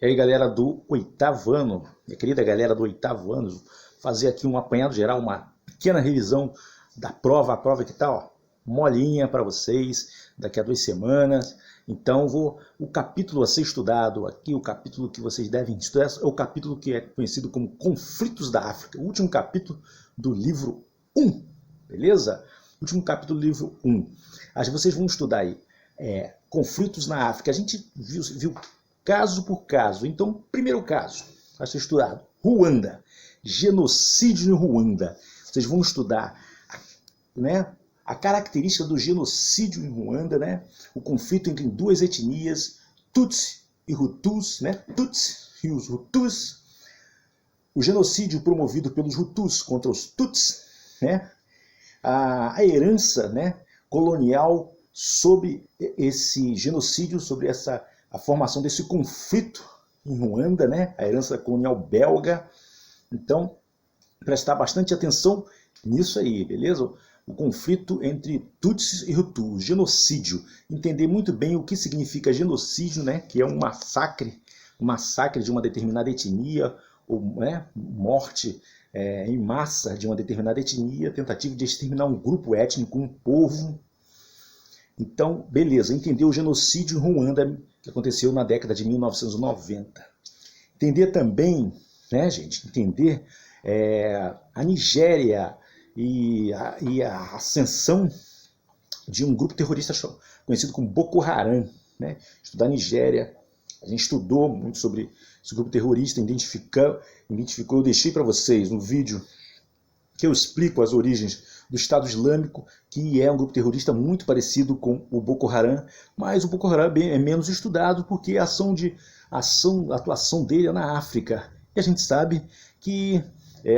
E aí, galera do oitavo ano, minha querida galera do oitavo ano, fazer aqui um apanhado geral, uma pequena revisão da prova, a prova que tá, ó, molinha para vocês, daqui a 2 semanas. Então, o capítulo a ser estudado aqui, o capítulo que vocês devem estudar, é o capítulo que é conhecido como Conflitos da África, o último capítulo do livro 1, beleza? Último capítulo do livro 1. Aí vocês vão estudar aí conflitos na África. A gente viu caso por caso. Então, primeiro caso a ser estudado, Ruanda, genocídio em Ruanda. Vocês vão estudar, né, a característica do genocídio em Ruanda, né, o conflito entre duas etnias, Tutsi e Hutus, né, Tutsi e os Hutus, o genocídio promovido pelos Hutus contra os Tutsis, né, a herança, né, colonial sobre esse genocídio, sobre a formação desse conflito em Ruanda, né, a herança colonial belga. Então, prestar bastante atenção nisso aí, beleza? O conflito entre Tutsis e Hutus, genocídio. Entender muito bem o que significa genocídio, né, que é um massacre de uma determinada etnia, ou, né, morte em massa de uma determinada etnia, tentativa de exterminar um grupo étnico, um povo. Então, beleza, entender o genocídio em Ruanda, que aconteceu na década de 1990. Entender também, né, gente, entender a Nigéria e a ascensão de um grupo terrorista conhecido como Boko Haram, né? Estudar a Nigéria, a gente estudou muito sobre esse grupo terrorista, identificou, eu deixei para vocês um vídeo que eu explico as origens do Estado Islâmico, que é um grupo terrorista muito parecido com o Boko Haram, mas o Boko Haram é menos estudado porque a atuação dele é na África. E a gente sabe que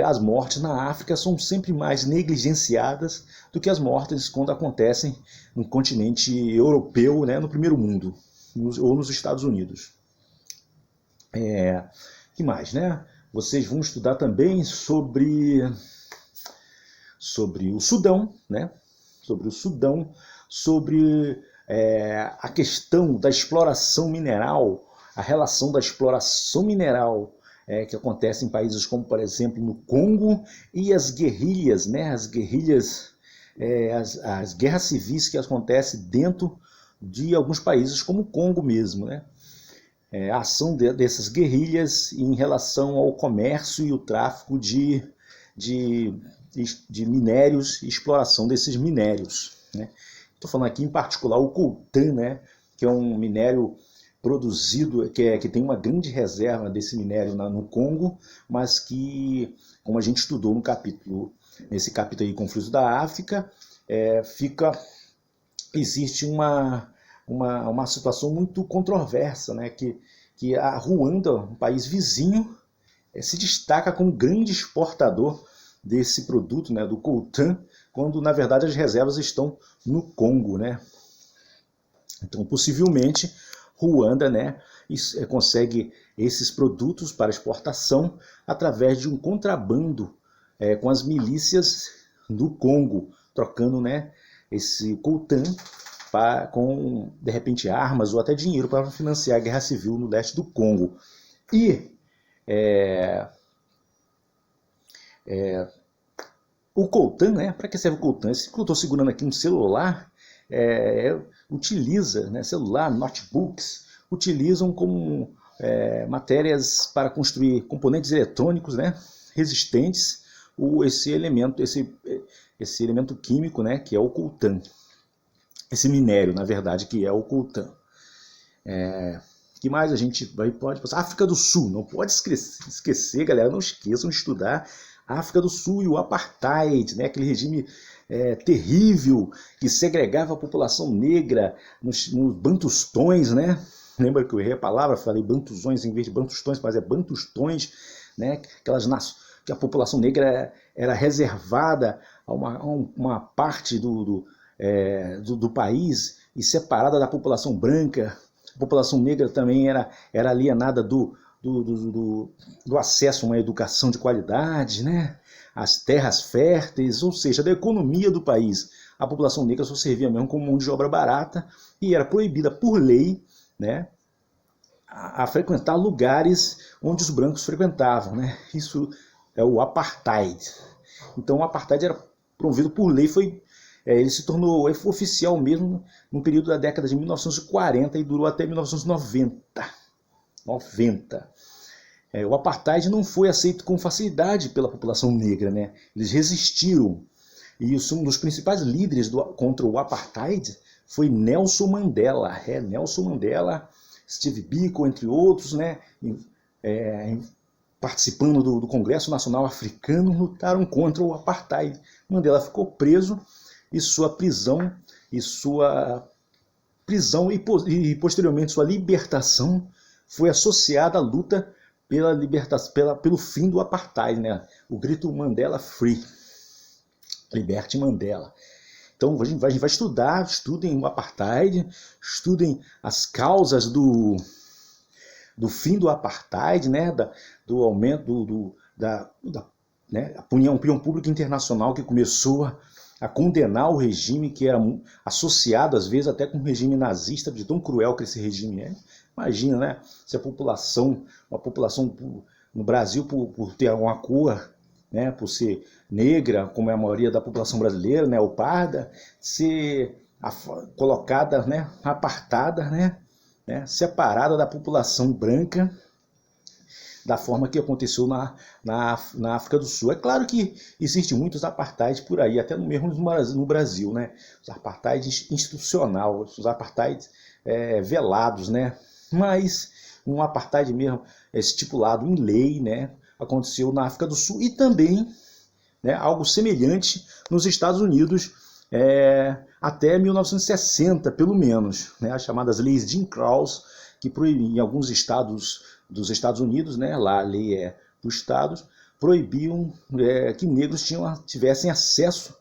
as mortes na África são sempre mais negligenciadas do que as mortes quando acontecem no continente europeu, né, no primeiro mundo, ou nos Estados Unidos. Que mais, né? Vocês vão estudar também sobre o Sudão, né? Sobre a questão da exploração mineral, a relação da exploração mineral que acontece em países como, por exemplo, no Congo, e as guerrilhas, né? As guerras civis que acontecem dentro de alguns países, como o Congo mesmo, né? A ação dessas guerrilhas em relação ao comércio e o tráfico de minérios e exploração desses minérios, né? Estou falando aqui em particular o coltan, né, que é um minério produzido, que tem uma grande reserva desse minério no Congo, mas que, como a gente estudou nesse capítulo aí, Conflitos da África, existe uma situação muito controversa, né, que a Ruanda, um país vizinho, se destaca como grande exportador desse produto, né, do coltan, quando na verdade as reservas estão no Congo, né? Então, possivelmente, Ruanda, né, consegue esses produtos para exportação através de um contrabando com as milícias do Congo, trocando, né, esse coltan com, de repente, armas ou até dinheiro para financiar a guerra civil no leste do Congo. E o coltan, né? Para que serve o coltan? Esse que eu estou segurando aqui um celular, utiliza, né, celular, notebooks, utilizam como matérias para construir componentes eletrônicos, né, resistentes, esse elemento químico, né, que é o coltan. Esse minério, na verdade, que é o coltan. Que mais a gente pode passar? África do Sul, não pode esquecer, galera, não esqueçam de estudar a África do Sul e o Apartheid, né, aquele regime terrível que segregava a população negra nos bantustões, né? Lembra que eu errei a palavra, falei bantuzões em vez de bantustões, mas é bantustões, né? Que a população negra era reservada a uma parte do país e separada da população branca. A população negra também era alienada do acesso a uma educação de qualidade, né? As terras férteis, ou seja, da economia do país. A população negra só servia mesmo como mão de obra barata e era proibida por lei, né, a frequentar lugares onde os brancos frequentavam, né? Isso é o apartheid. Então o apartheid era promovido por lei, ele se tornou oficial mesmo no período da década de 1940 e durou até 1990. O apartheid não foi aceito com facilidade pela população negra, né? Eles resistiram. E um dos principais líderes contra o apartheid foi Nelson Mandela. Nelson Mandela, Steve Biko, entre outros, né? Participando do Congresso Nacional Africano, lutaram contra o apartheid. Mandela ficou preso e sua prisão e posteriormente sua libertação foi associada à luta pelo fim do apartheid, né? O grito Mandela Free, liberte Mandela. Então a gente vai estudem o apartheid, estudem as causas do fim do apartheid, né? Do aumento né? A opinião pública internacional que começou a condenar o regime, que era associado às vezes até com o regime nazista, de tão cruel que esse regime é. Imagina, né? Se uma população no Brasil, por ter uma cor, né, por ser negra, como é a maioria da população brasileira, né, ou parda, ser colocada, né, apartada, né, separada da população branca, da forma que aconteceu na África do Sul. É claro que existem muitos apartheids por aí, até mesmo no Brasil, né? Os apartheids institucionais, os apartheids velados, né? Mas um apartheid mesmo estipulado em lei, né? Aconteceu na África do Sul e também, né, algo semelhante nos Estados Unidos até 1960, pelo menos, né? As chamadas leis Jim Crow, que em alguns estados dos Estados Unidos, né, lá a lei dos estados, proibiam que negros tivessem acesso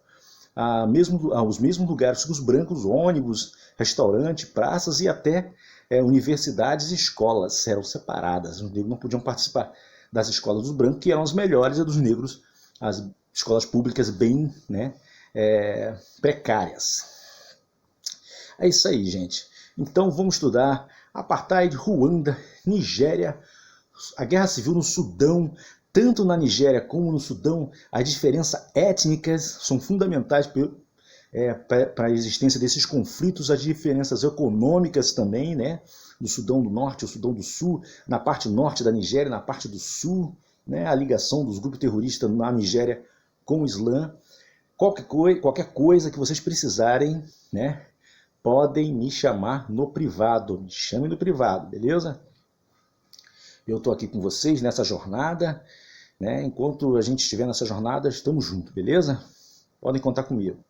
aos mesmos lugares que os brancos, ônibus, restaurantes, praças e até universidades e escolas eram separadas. Os negros não podiam participar das escolas dos brancos, que eram as melhores, e dos negros, as escolas públicas bem, né, precárias. É isso aí, gente. Então vamos estudar apartheid, Ruanda, Nigéria, a guerra civil no Sudão. Tanto na Nigéria como no Sudão, as diferenças étnicas são fundamentais para a existência desses conflitos, as diferenças econômicas também, né? Do Sudão do Norte ao Sudão do Sul, na parte norte da Nigéria, na parte do sul, né? A ligação dos grupos terroristas na Nigéria com o Islã. Qualquer coisa que vocês precisarem, né? Podem me chamar no privado, me chamem no privado, beleza? Eu estou aqui com vocês nessa jornada, né? Enquanto a gente estiver nessa jornada, estamos juntos, beleza? Podem contar comigo.